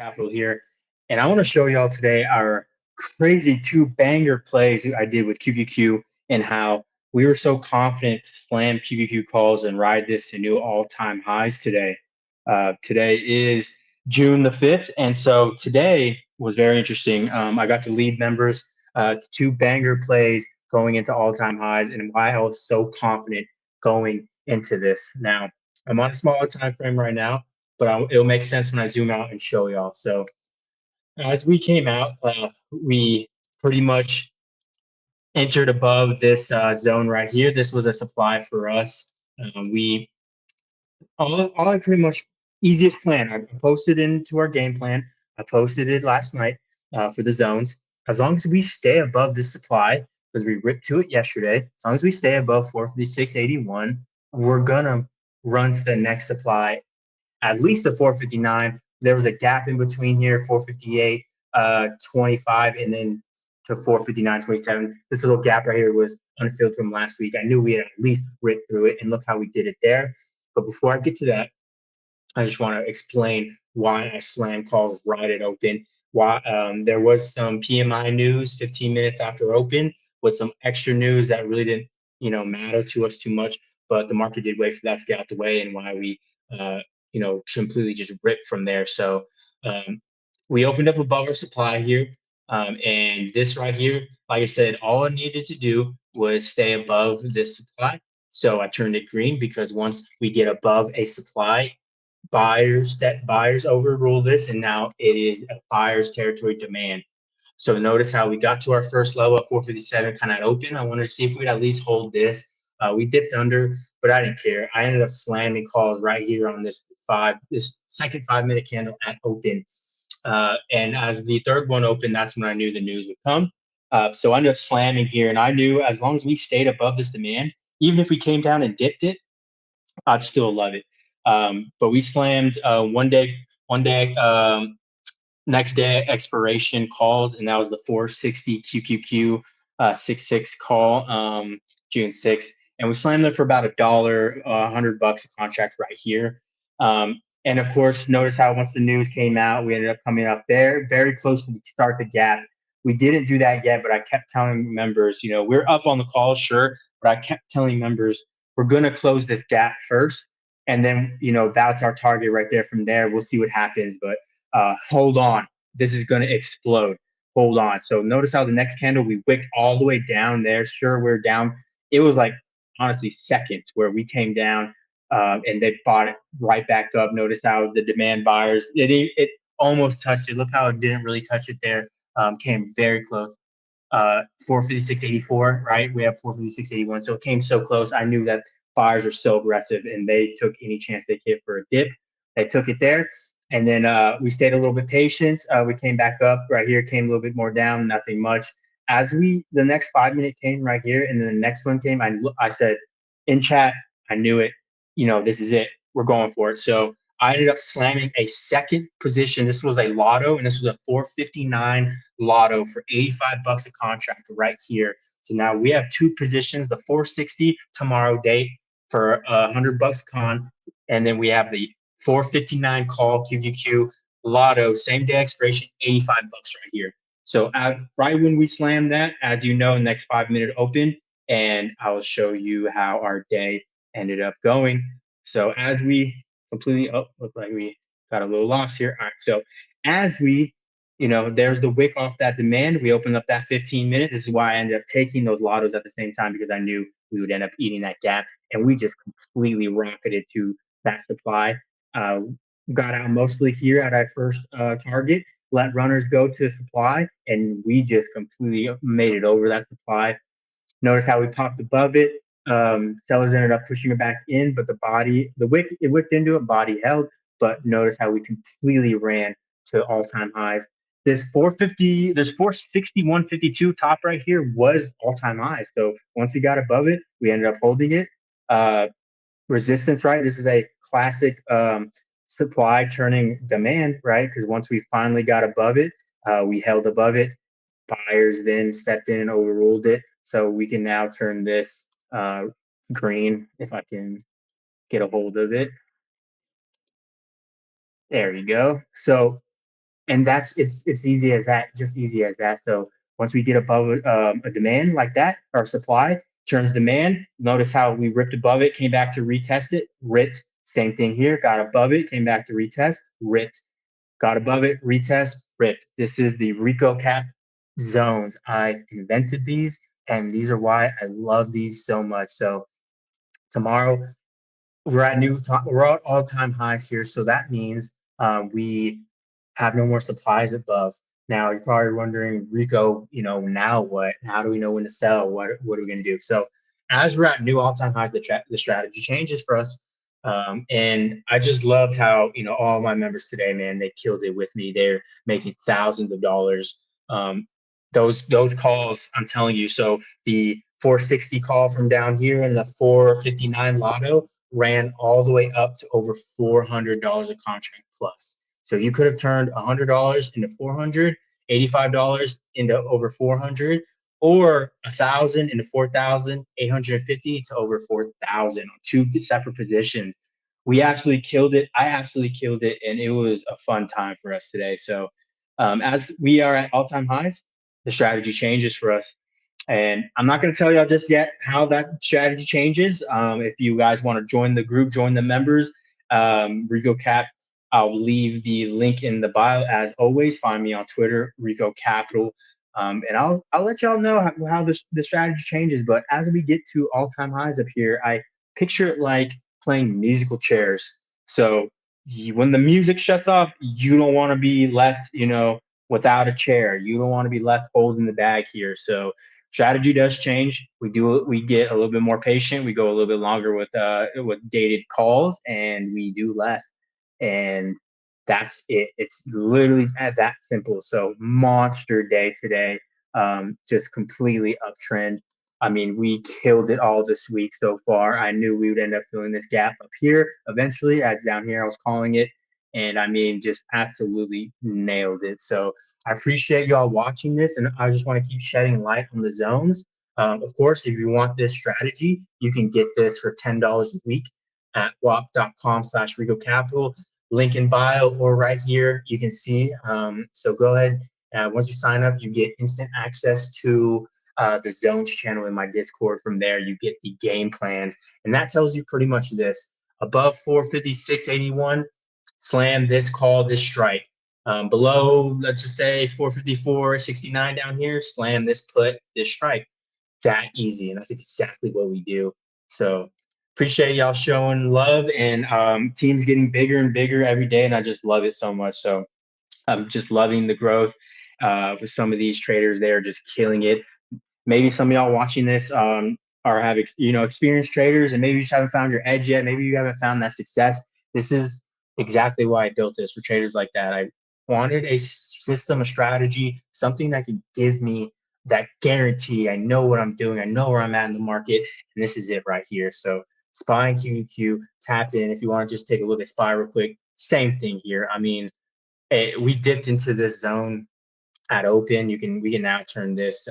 RicoCapital here, and I want to show y'all today our crazy two banger plays I did with QQQ and how we were so confident to slam QQQ calls and ride this to new all-time highs today. Today is June the 5th, and so today was very interesting. I got to lead members to two banger plays going into all-time highs and why I was so confident going into this. Now, I'm on a smaller time frame right now, but it'll make sense when I zoom out and show y'all. So as we came out, we pretty much entered above this zone right here. This was a supply for us. We all I pretty much easiest plan. I posted into our game plan. I posted it last night for the zones. As long as we stay above this supply, because we ripped to it yesterday, as long as we stay above 456.81, we're gonna run to the next supply at least a 459. There was a gap in between here, 458, 25, and then to 459.27. This little gap right here was unfilled from last week. I knew we had at least ripped through it, and look how we did it there. But before I get to that, I just want to explain why I slam calls right at open. Why there was some PMI news 15 minutes after open with some extra news that really didn't, matter to us too much, but the market did wait for that to get out the way, and why we, completely just ripped from there. So um, we opened up above our supply here, and this right here, like I said, all I needed to do was stay above this supply. So I turned it green because once we get above a supply, buyers overrule this, and now it is a buyer's territory demand. So notice how we got to our first level at 457 kind of open. I wanted to see if we'd at least hold this. We dipped under, but I didn't care. I ended up slamming calls right here on this second 5 minute candle at open. And as the third one opened, that's when I knew the news would come. So I ended up slamming here, and I knew as long as we stayed above this demand, even if we came down and dipped it, I'd still love it. But we slammed one day, next day expiration calls, and that was the 460 QQQ 66 call, June 6th, and we slammed them for about $1, $100 a contract right here. And of course, notice how once the news came out, we ended up coming up there, very close to start the gap. We didn't do that yet, but I kept telling members, we're up on the call, sure, but I kept telling members we're going to close this gap first, and then that's our target right there. From there, we'll see what happens, but hold on, this is going to explode. Hold on. So notice how the next candle we wicked all the way down there. Sure, we're down. It was like honestly seconds where we came down, and they bought it right back up. Notice how the demand buyers, it almost touched it. Look how it didn't really touch it there. Came very close. 456.84, right? We have 456.81. So it came so close. I knew that buyers are so aggressive, and they took any chance they could for a dip. They took it there. And then we stayed a little bit patient. We came back up right here, came a little bit more down, nothing much. The next 5 minute came right here, and then the next one came, I said in chat, I knew it. This is it. We're going for it. So I ended up slamming a second position. This was a lotto, and this was a 459 lotto for $85 a contract right here. So now we have two positions, the 460 tomorrow date for $100 con, and then we have the 459 call QQQ lotto, same day expiration, $85 right here. So right when we slam that, as you know, next 5 minute open, and I will show you how our day ended up going. So as we completely, look like we got a little lost here. All right, so as we, there's the wick off that demand. We opened up that 15 minute. This is why I ended up taking those lottos at the same time, because I knew we would end up eating that gap, and we just completely rocketed to that supply. Uh, got out mostly here at our first target, let runners go to supply, and we just completely made it over that supply. Notice how we popped above it. Sellers ended up pushing it back in, but it wicked into it, body held. But notice how we completely ran to all-time highs. This 461.52 top right here was all-time high. So once we got above it, we ended up holding it. Resistance, right? This is a classic supply turning demand, right? Because once we finally got above it, we held above it. Buyers then stepped in and overruled it. So we can now turn this green, if I can get a hold of it. There you go. So And it's easy as that, just easy as that. So once we get above a demand like that, our supply turns demand. Notice how we ripped above it, came back to retest it, ripped. Same thing here, got above it, came back to retest, ripped, got above it, retest, ripped. This is the Rico Cap zones. I invented these, and these are why I love these so much. So tomorrow we're at all-time highs here, so that means we have no more supplies above. Now you're probably wondering, Rico, now what? How do we know when to sell? What are we going to do? So as we're at new all-time highs, the strategy changes for us. And I just loved how all my members today, man, they killed it with me. They're making thousands of dollars. Um, those calls, I'm telling you. So the 460 call from down here and the 459 lotto ran all the way up to over $400 a contract plus. So you could have turned $100 into 400, $85 into over 400, or 1,000 into 4,850 to over 4,000 on two separate positions. We absolutely killed it. I absolutely killed it, and it was a fun time for us today. So as we are at all-time highs, the strategy changes for us. And I'm not going to tell y'all just yet how that strategy changes. If you guys want to join the group, join the members, Rico Cap, I'll leave the link in the bio as always. Find me on Twitter, Rico Capital, and I'll let y'all know how the strategy changes. But as we get to all-time highs up here, I picture it like playing musical chairs. So when the music shuts off, you don't want to be left, without a chair. You don't want to be left holding the bag here. So strategy does change. We get a little bit more patient. We go a little bit longer with dated calls, and we do less. And that's it. It's literally that simple. So monster day today. Just completely uptrend. I mean, we killed it all this week so far. I knew we would end up filling this gap up here eventually, as down here I was calling it. And I mean, just absolutely nailed it. So I appreciate y'all watching this, and I just want to keep shedding light on the zones. Of course, if you want this strategy, you can get this for $10 a week at wap.com/RicoCapital. Link in bio or right here, you can see. So go ahead. Once you sign up, you get instant access to the zones channel in my Discord. From there, you get the game plans, and that tells you pretty much this. Above 456.81, slam this call, this strike. Below, let's just say 454.69 down here, slam this put, this strike. That easy, and that's exactly what we do. So appreciate y'all showing love, and teams getting bigger and bigger every day, and I just love it so much. So I'm just loving the growth with some of these traders. They are just killing it. Maybe some of y'all watching this are have experienced traders, and maybe you just haven't found your edge yet. Maybe you haven't found that success. This is exactly why I built this for traders like that. I wanted a system, a strategy, something that could give me that guarantee. I know what I'm doing. I know where I'm at in the market, and this is it right here. So SPY and QQQ, tap in if you want to just take a look at SPY real quick. Same thing here. I mean, we dipped into this zone at open. We can now turn this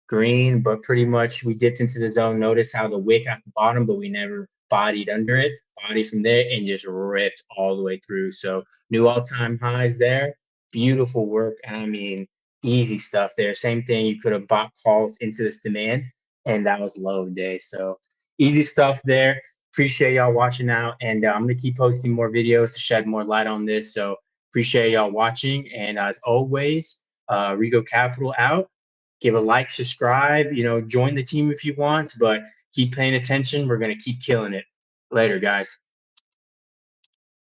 green, but pretty much we dipped into the zone. Notice how the wick at the bottom, but we never bodied under it, body from there, and just ripped all the way through. So new all-time highs there. Beautiful work. And I mean, easy stuff there. Same thing. You could have bought calls into this demand, and that was low day. So easy stuff there. Appreciate y'all watching out. And I'm going to keep posting more videos to shed more light on this. So appreciate y'all watching. And as always, Rico Capital out. Give a like, subscribe, join the team if you want, but keep paying attention. We're going to keep killing it. Later, guys.